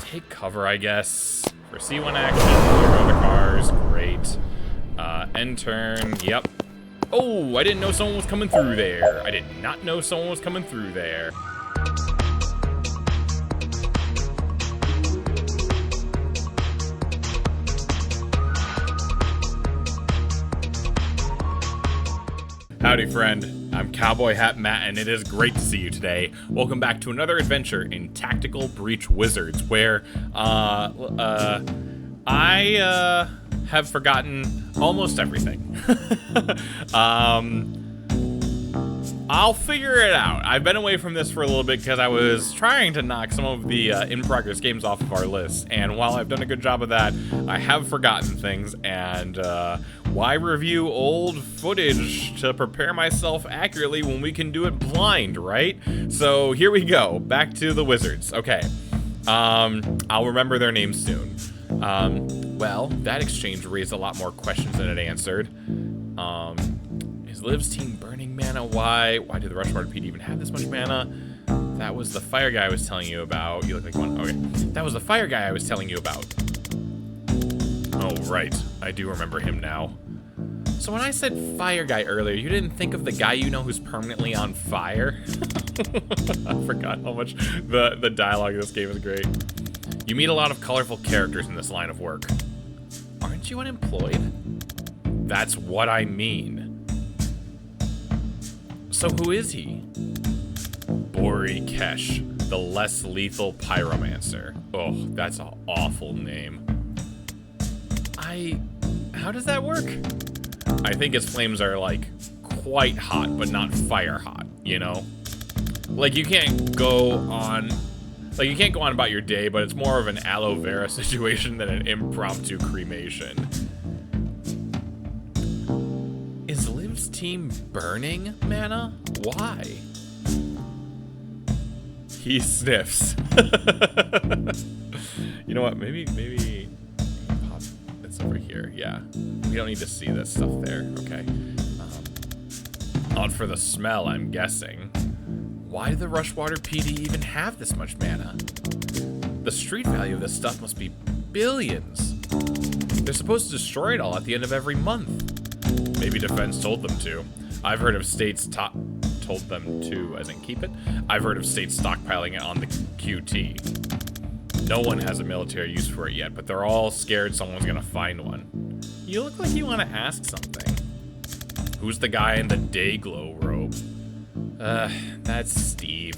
take cover, I guess. For C1 action, there go the cars. Great. End turn. Yep. Oh, I didn't know someone was coming through there. I did not know someone was coming through there. Howdy, friend. I'm Cowboy Hat Matt, and it is great to see you today. Welcome back to another adventure in Tactical Breach Wizards, where I have forgotten almost everything. I'll figure it out. I've been away from this for a little bit because I was trying to knock some of the in-progress games off of our list, and while I've done a good job of that, I have forgotten things, and why review old footage to prepare myself accurately when we can do it blind, right? So here we go, back to the Wizards. Okay, I'll remember their names soon. Well, that exchange raised a lot more questions than it answered. Is Liv's team burning mana? Why did the Rushwater PD even have this much mana? That was the fire guy I was telling you about. You look like one. Okay, that was the fire guy I was telling you about. Oh, right. I do remember him now. So when I said fire guy earlier, you didn't think of the guy you know who's permanently on fire? I forgot how much the dialogue in this game is great. You meet a lot of colorful characters in this line of work. Aren't you unemployed? That's what I mean. So who is he? Bori Kesh, the less lethal pyromancer. Oh, that's an awful name. How does that work? I think his flames are, like, quite hot, but not fire hot, you know? Like, you can't go on about your day, but it's more of an aloe vera situation than an impromptu cremation. Is Liv's team burning mana? Why? He sniffs. You know what? Maybe pop this over here. Yeah, we don't need to see this stuff there. Okay. Not for the smell, I'm guessing. Why did the Rushwater PD even have this much mana? The street value of this stuff must be billions. They're supposed to destroy it all at the end of every month. Maybe Defense told them to. I've heard of states told them to, as in keep it. I've heard of states stockpiling it on the QT. No one has a military use for it yet, but they're all scared someone's gonna find one. You look like you want to ask something. Who's the guy in the Dayglow robe? That's Steve.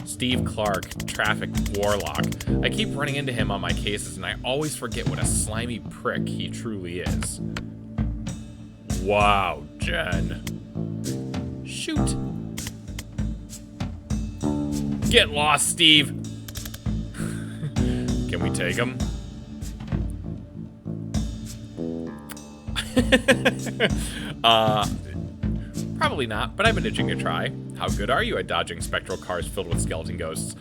Steve Clark, Traffic Warlock. I keep running into him on my cases, and I always forget what a slimy prick he truly is. Wow, Jen. Shoot. Get lost, Steve. Can we take him? Probably not, but I've been itching to try. How good are you at dodging spectral cars filled with skeleton ghosts?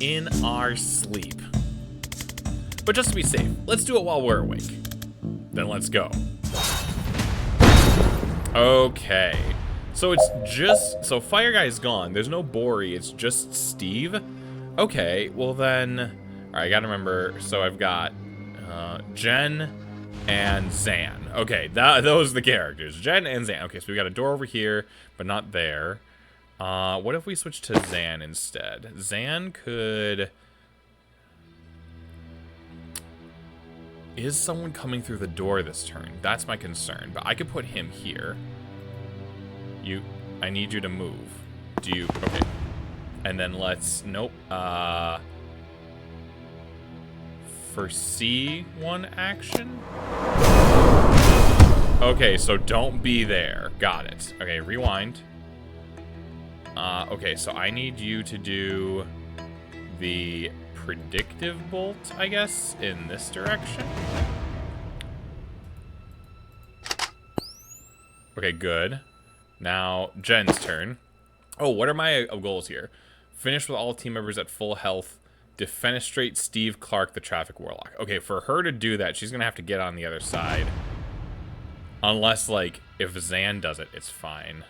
In our sleep. But just to be safe, let's do it while we're awake. Then let's go. Okay. So it's just... So Fire Guy's gone. There's no Bori. It's just Steve. Okay, well then... Alright, I gotta remember. So I've got Jen and Zan. Okay, those are the characters. Jen and Zan. Okay, so we got a door over here, but not there. What if we switch to Zan instead? Zan could... Is someone coming through the door this turn? That's my concern, but I could put him here. I need you to move. Do you... Okay. And then let's... Nope. For C1 action? Okay, so don't be there. Got it. Okay, rewind. Okay, so I need you to do the predictive bolt, I guess, in this direction. Okay, good. Now, Jen's turn. Oh, what are my goals here? Finish with all team members at full health. Defenestrate Steve Clark, the Traffic Warlock. Okay, for her to do that, she's going to have to get on the other side. Unless, like, if Zan does it, it's fine.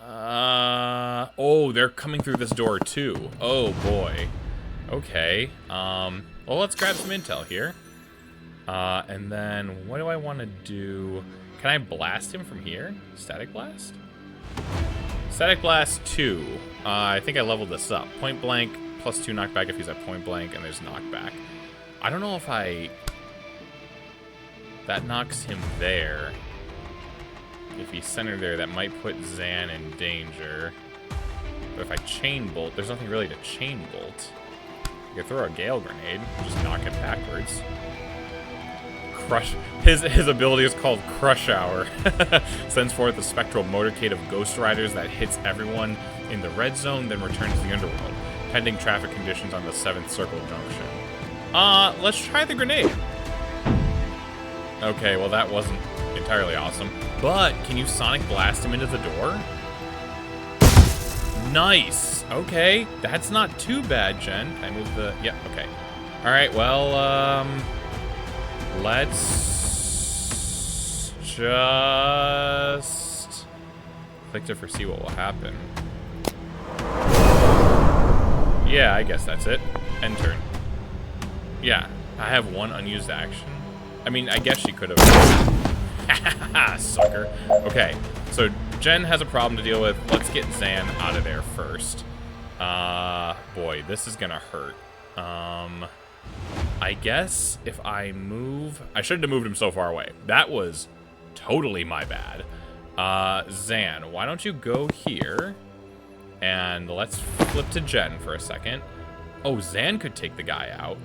Oh, Oh, they're coming through this door too. Oh boy. Okay. Well, let's grab some intel here. And then what do I want to do? Can I blast him from here? Static blast? Static blast 2. I think I leveled this up. Point blank, +2 knockback if he's at point blank, and there's knockback. I don't know if that knocks him there. If he's centered there, that might put Zan in danger. But if I chain bolt, there's nothing really to chain bolt. You can throw a Gale Grenade, just knock it backwards. Crush. His ability is called Crush Hour. Sends forth a spectral motorcade of Ghost Riders that hits everyone in the red zone, then returns to the underworld, pending traffic conditions on the 7th Circle Junction. Let's try the grenade. Okay, well that wasn't entirely awesome. But, can you Sonic Blast him into the door? Nice! Okay, that's not too bad, Jen. Can I move the... Yeah, okay. Alright, well, let's just click to foresee what will happen. Yeah, I guess that's it. End turn. Yeah, I have one unused action. I mean, I guess she could have... Sucker. Okay, so Jen has a problem to deal with. Let's get Zan out of there first. Boy, this is gonna hurt. I guess if I move... I shouldn't have moved him so far away. That was totally my bad. Zan, why don't you go here? And let's flip to Jen for a second. Oh, Zan could take the guy out.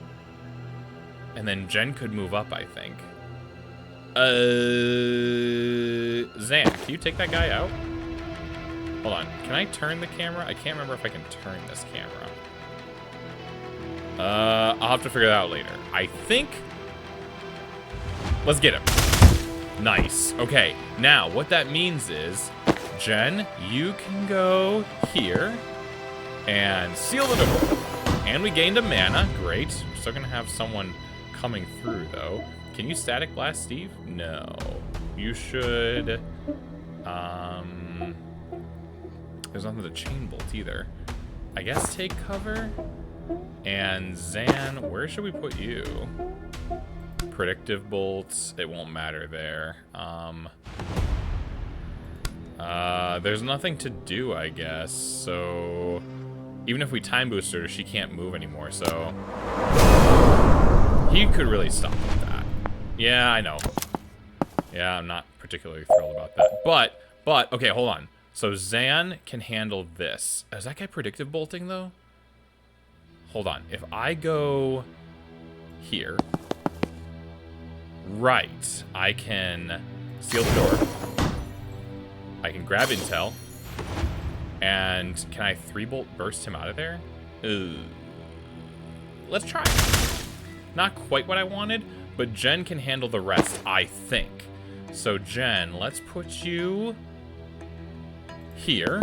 And then Jen could move up, I think. Zan, can you take that guy out? Hold on. Can I turn the camera? I can't remember if I can turn this camera. I'll have to figure that out later. I think... Let's get him. Nice. Okay. Now, what that means is, Jen, you can go here and seal the door. And we gained a mana. Great. We're still going to have someone coming through, though. Can you Static Blast Steve? No. You should... There's nothing to chain bolt either. I guess take cover. And Zan, where should we put you? Predictive bolts. It won't matter there. There's nothing to do, I guess. So even if we time boost her, she can't move anymore. So he could really stop with that. Yeah, I know. Yeah, I'm not particularly thrilled about that. But okay, hold on. So Zan can handle this. Is that guy predictive bolting, though? Hold on. If I go here, right, I can seal the door. I can grab intel. And can I 3-bolt burst him out of there? Let's try. Not quite what I wanted, but Jen can handle the rest, I think. So Jen, let's put you here,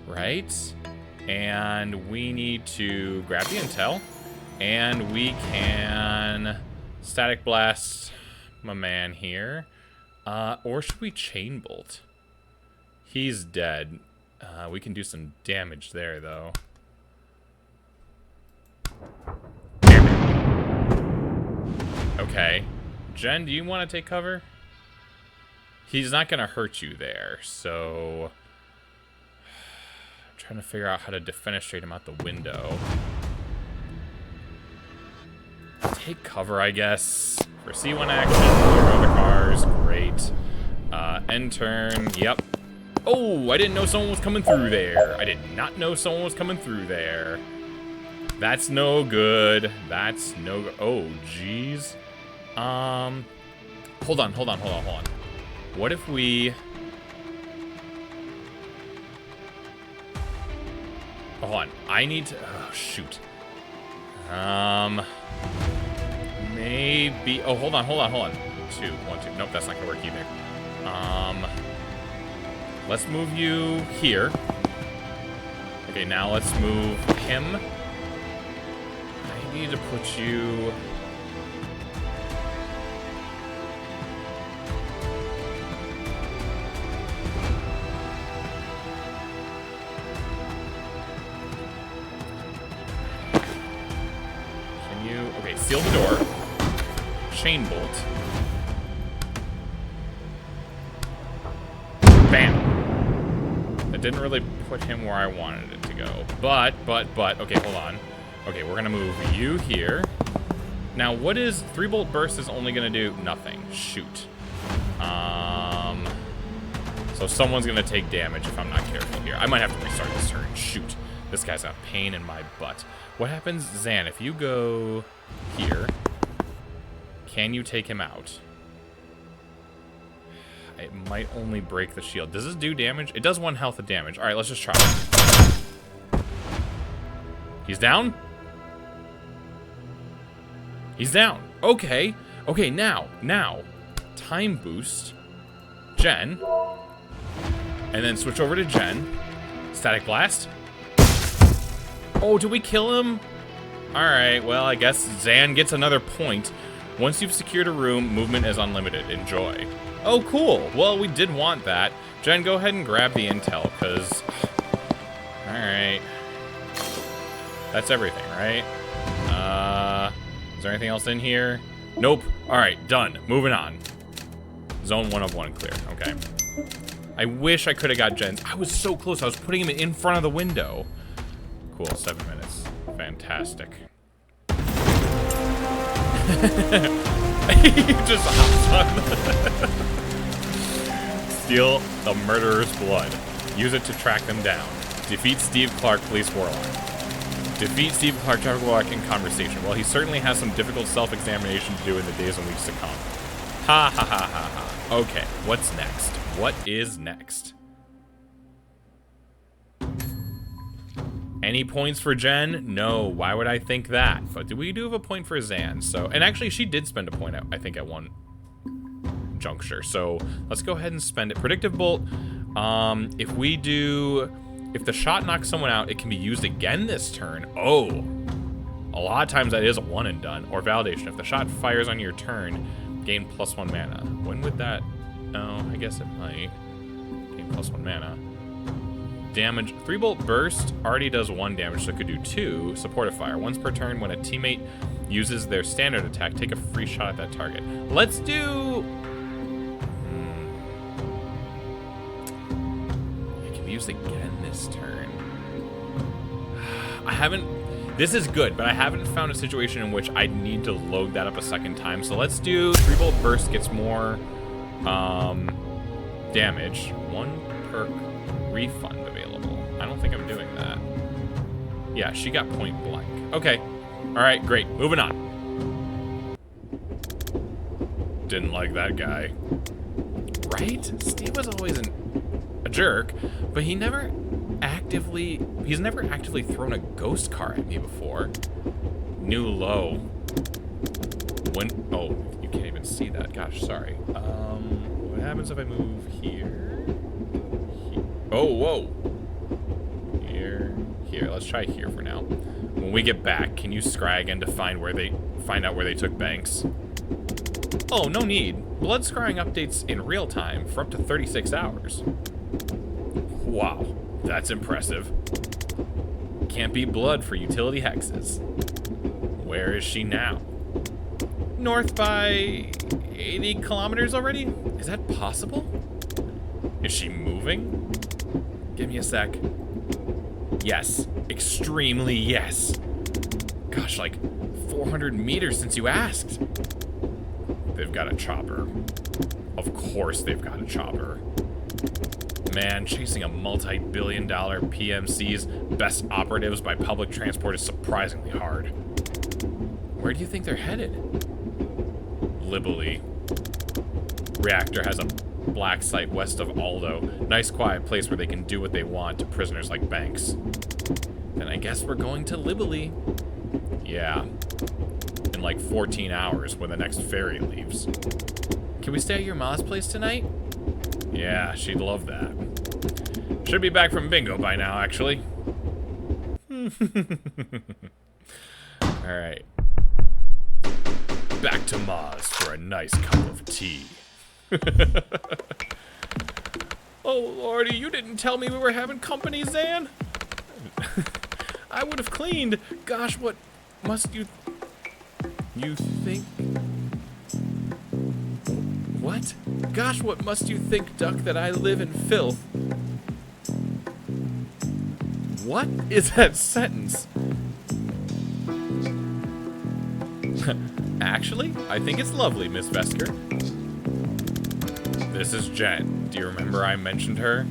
right? And we need to grab the intel, and we can Static Blast my man here. Or should we Chain Bolt? He's dead. We can do some damage there, though. Okay. Jen, do you want to take cover? He's not going to hurt you there, so... I'm trying to figure out how to defenestrate him out the window. Take cover, I guess. For C1 action, clear other cars. Great. End turn. Yep. Oh, I didn't know someone was coming through there. I did not know someone was coming through there. That's no good. That's no good. Oh, jeez. Hold on. What if we... Hold on. I need to... Oh, shoot. Maybe... Oh, hold on. 2, 1, 2. Nope, that's not gonna work either. Let's move you here. Okay, now let's move him. I need to put you... Okay, seal the door. Chain bolt. Bam. That didn't really put him where I wanted it to go. But, okay, hold on. Okay, we're gonna move you here. Now, what is 3-bolt burst is only gonna do? Nothing. Shoot. So someone's gonna take damage if I'm not careful here. I might have to restart this turn. Shoot. This guy's a pain in my butt. What happens, Zan, if you go here, can you take him out? It might only break the shield. Does this do damage? It does 1 health of damage. All right, let's just try it. He's down? He's down. Okay. Okay, now. Time boost. Jen. And then switch over to Jen. Static blast. Oh, did we kill him? Alright, well, I guess Zan gets another point. Once you've secured a room, movement is unlimited. Enjoy. Oh, cool. Well, we did want that. Jen, go ahead and grab the intel, because... Alright. That's everything, right? Is there anything else in here? Nope. Alright, done. Moving on. Zone 1 of 1 clear. Okay. I wish I could have got Jen's. I was so close. I was putting him in front of the window. Cool. 7 minutes. Fantastic. He just hops on. Steal the murderer's blood. Use it to track them down. Defeat Steve Clark, Police Warlock. Defeat Steve Clark, Traffic Warlock in conversation. Well, he certainly has some difficult self-examination to do in the days and weeks to come. Ha ha ha ha ha. Okay, what's next? What is next? Any points for Jen? No. Why would I think that? But we do have a point for Zan. So, and actually, she did spend a point, I think, at one juncture. So let's go ahead and spend it. Predictive bolt. If the shot knocks someone out, it can be used again this turn. Oh, a lot of times that is a one and done. Or validation. If the shot fires on your turn, gain +1 mana. When would that? No, I guess it might. Gain +1 mana. Damage. 3-bolt burst already does 1 damage, so it could do 2. Supportifier. Once per turn, when a teammate uses their standard attack, take a free shot at that target. Let's do... It can be used again this turn. I haven't... This is good, but I haven't found a situation in which I need to load that up a second time. So let's do 3-bolt burst gets more damage. 1 perk refund available. I don't think I'm doing that. Yeah, she got point blank. Okay. All right, great. Moving on. Didn't like that guy. Right? Steve was always a jerk, but he's never actively thrown a ghost car at me before. New low. When, oh, you can't even see that. Gosh, sorry. What happens if I move here? Oh, whoa. Here. Let's try here for now. When we get back, can you scry again to find out where they took Banks? Oh, no need. Blood scrying updates in real time for up to 36 hours. Wow, that's impressive. Can't beat blood for utility hexes. Where is she now? North by 80 kilometers already? Is that possible? Is she moving? Give me a sec. Yes. Extremely yes. Gosh, like 400 meters since you asked. They've got a chopper. Of course they've got a chopper. Man, chasing a multi-billion-dollar PMC's best operatives by public transport is surprisingly hard. Where do you think they're headed? Libely. Reactor has a black site west of Aldo. Nice quiet place where they can do what they want to prisoners like Banks. Then I guess we're going to Libely. Yeah. In like 14 hours when the next ferry leaves. Can we stay at your ma's place tonight? Yeah, she'd love that. Should be back from bingo by now, actually. Alright. Back to Ma's for a nice cup of tea. Oh, lordy, you didn't tell me we were having company, Zan? I would have cleaned. Gosh, what must you... You think... What? Gosh, what must you think, Duck, that I live in filth? What is that sentence? Actually, I think it's lovely, Miss Vesker. This is Jen. Do you remember I mentioned her?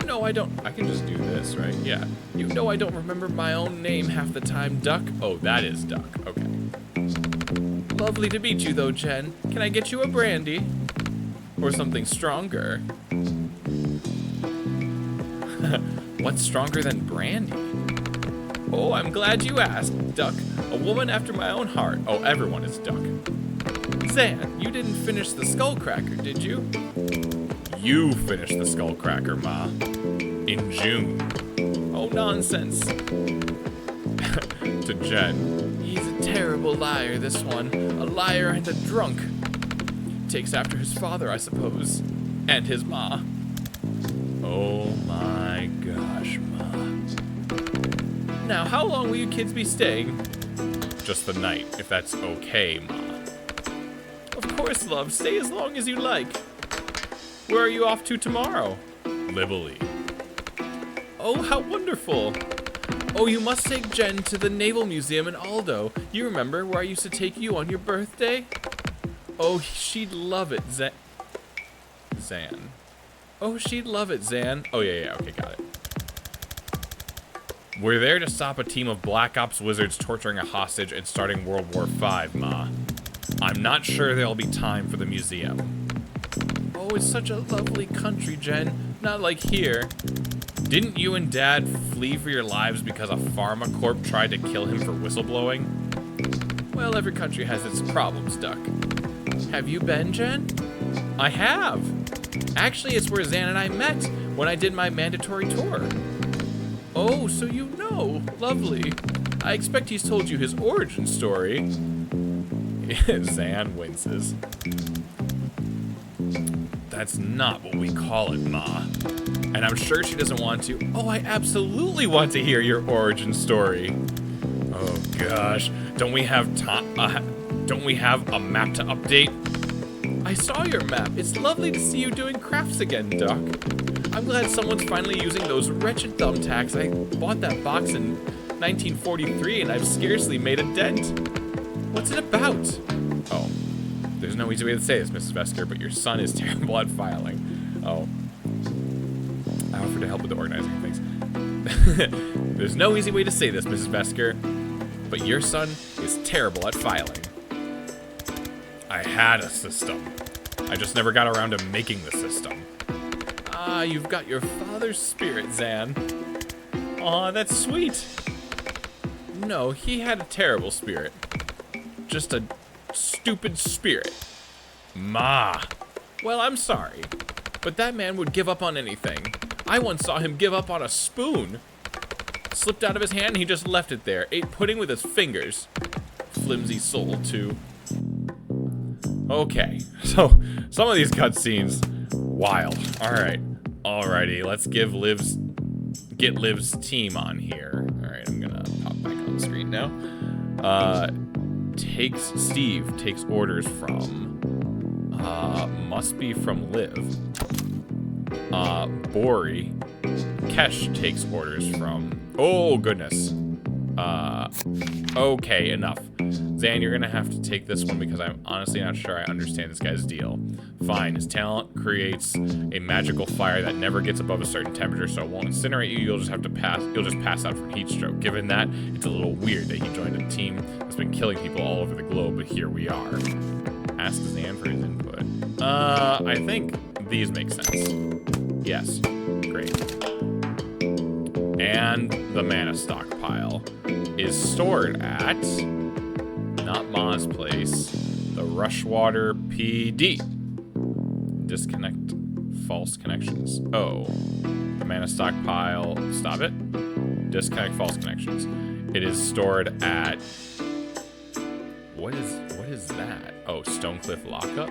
You know I don't... I can just do this, right? Yeah. You know I don't remember my own name half the time, Duck. Oh, that is Duck. Okay. Lovely to meet you, though, Jen. Can I get you a brandy? Or something stronger? What's stronger than brandy? Oh, I'm glad you asked, Duck. A woman after my own heart. Oh, everyone is Duck. Zan, you didn't finish the Skullcracker, did you? You finished the Skullcracker, Ma. In June. Oh, nonsense. To Jen. He's a terrible liar, this one. A liar and a drunk. Takes after his father, I suppose. And his ma. Oh my gosh, Ma. Now, how long will you kids be staying? Just the night, if that's okay, Ma. Of course, love. Stay as long as you like. Where are you off to tomorrow? Lively. Oh, how wonderful. Oh, you must take Jen to the Naval Museum in Aldo. You remember where I used to take you on your birthday? Oh, she'd love it, Zan. Oh, she'd love it, Zan. Oh, yeah, okay, got it. We're there to stop a team of Black Ops wizards torturing a hostage and starting World War V, Ma. I'm not sure there'll be time for the museum. Oh, it's such a lovely country, Jen. Not like here. Didn't you and Dad flee for your lives because a pharmacorp tried to kill him for whistleblowing? Well, every country has its problems, Duck. Have you been, Jen? I have. Actually, it's where Zan and I met when I did my mandatory tour. Oh, so you know. Lovely. I expect he's told you his origin story. Zan winces. That's not what we call it, Ma. And I'm sure she doesn't want to. Oh, I absolutely want to hear your origin story. Oh gosh, don't we have don't we have a map to update? I saw your map. It's lovely to see you doing crafts again, Duck. I'm glad someone's finally using those wretched thumbtacks. I bought that box in 1943 and I've scarcely made a dent. What's it about? Oh, there's no easy way to say this, Mrs. Vesker, but your son is terrible at filing. Oh. I offered to help with the organizing of things. There's no easy way to say this, Mrs. Vesker, but your son is terrible at filing. I had a system. I just never got around to making the system. Ah, you've got your father's spirit, Zan. Aw, that's sweet. No, he had a terrible spirit. Just a stupid spirit. Ma. Well, I'm sorry, but that man would give up on anything. I once saw him give up on a spoon. Slipped out of his hand and he just left it there. Ate pudding with his fingers. Flimsy soul, too. Okay, so some of these cutscenes, wild. Alrighty, let's get Liv's team on here. Alright, I'm gonna pop back on the screen now. Steve takes orders from, must be from Liv. Bori. Kesh takes orders from, oh goodness. Okay, enough. Zan, you're gonna have to take this one because I'm honestly not sure I understand this guy's deal. Fine, his talent creates a magical fire that never gets above a certain temperature, so it won't incinerate you, you'll just pass out from heat stroke. Given that, it's a little weird that he joined a team that's been killing people all over the globe, but here we are. Ask Zan for his input. I think these make sense. Yes, great. And the mana stockpile is stored at, not Ma's place, the Rushwater PD. Disconnect false connections. Oh, the mana stockpile, stop it. Disconnect false connections. It is stored at, what is that? Oh, Stonecliff Lockup?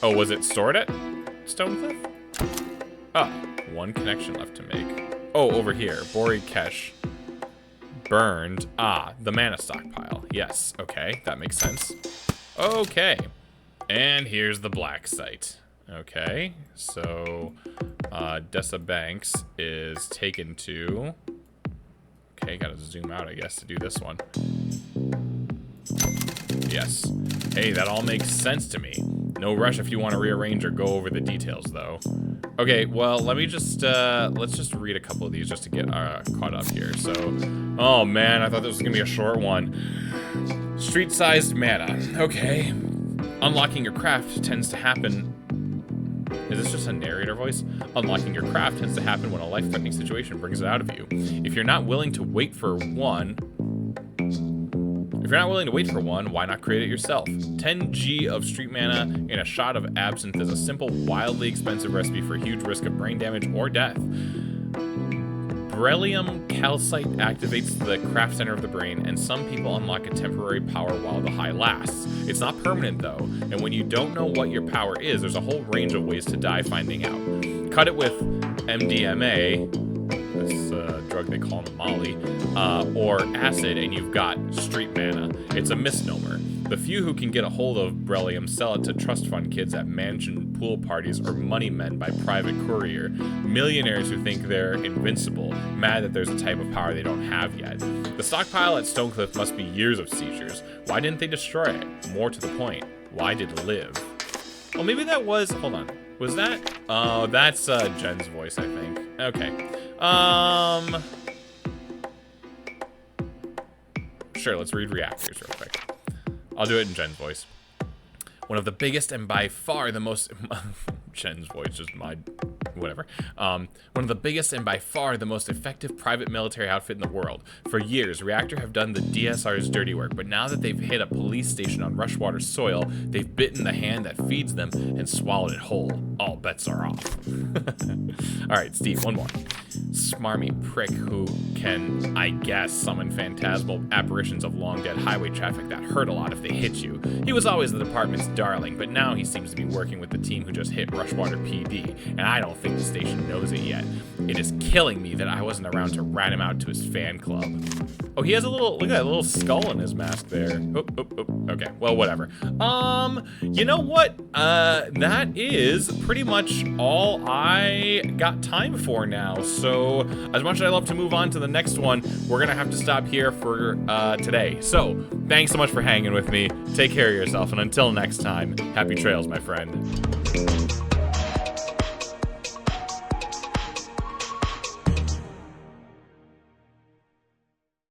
Oh, was it stored at Stonecliff? Oh, one connection left to make. Oh, over here, Bori Kesh. burned. Ah, the mana stockpile. Yes, okay, that makes sense. Okay, and here's the black site. Okay, so Dessa Banks is taken to... Okay, gotta zoom out, I guess, to do this one. Yes. Hey, that all makes sense to me. No rush if you want to rearrange or go over the details, though. Okay, well, let me just, let's just read a couple of these just to get caught up here. So, oh man, I thought this was gonna be a short one. Street-sized mana. Okay. Unlocking your craft tends to happen... Is this just a narrator voice? Unlocking your craft tends to happen when a life-threatening situation brings it out of you. If you're not willing to wait for one, why not create it yourself? 10G of street mana and a shot of absinthe is a simple, wildly expensive recipe for a huge risk of brain damage or death. Beryllium calcite activates the craft center of the brain, and some people unlock a temporary power while the high lasts. It's not permanent, though, and when you don't know what your power is, there's a whole range of ways to die finding out. Cut it with MDMA, this drug they call Molly, or acid, and you've got street mana. It's a misnomer. The few who can get a hold of beryllium sell it to trust fund kids at mansion pool parties or money men by private courier. Millionaires who think they're invincible, mad that there's a type of power they don't have yet. The stockpile at Stonecliff must be years of seizures. Why didn't they destroy it? More to the point, why did it live? Oh, maybe that was, hold on. Was that? Oh, that's Jen's voice, I think. Okay. Sure, let's read reactors real quick. I'll do it in Jen's voice. One of the biggest and by far the most... Jen's voice, just my... whatever. One of the biggest and by far the most effective private military outfit in the world. For years, Reactor have done the DSR's dirty work, but now that they've hit a police station on Rushwater soil, they've bitten the hand that feeds them and swallowed it whole. All bets are off. Alright, Steve, one more. Smarmy prick who can, I guess, summon phantasmal apparitions of long-dead highway traffic that hurt a lot if they hit you. He was always the department's darling, but now he seems to be working with the team who just hit Rushwater PD, and I don't think the station knows it yet. It is killing me that I wasn't around to rat him out to his fan club. Oh, he has a little, look at that little skull in his mask there. Okay, well, whatever. You know what? That is pretty much all I got time for now. So, as much as I love to move on to the next one, we're gonna have to stop here for today. So, thanks so much for hanging with me. Take care of yourself, and until next time, happy trails, my friend.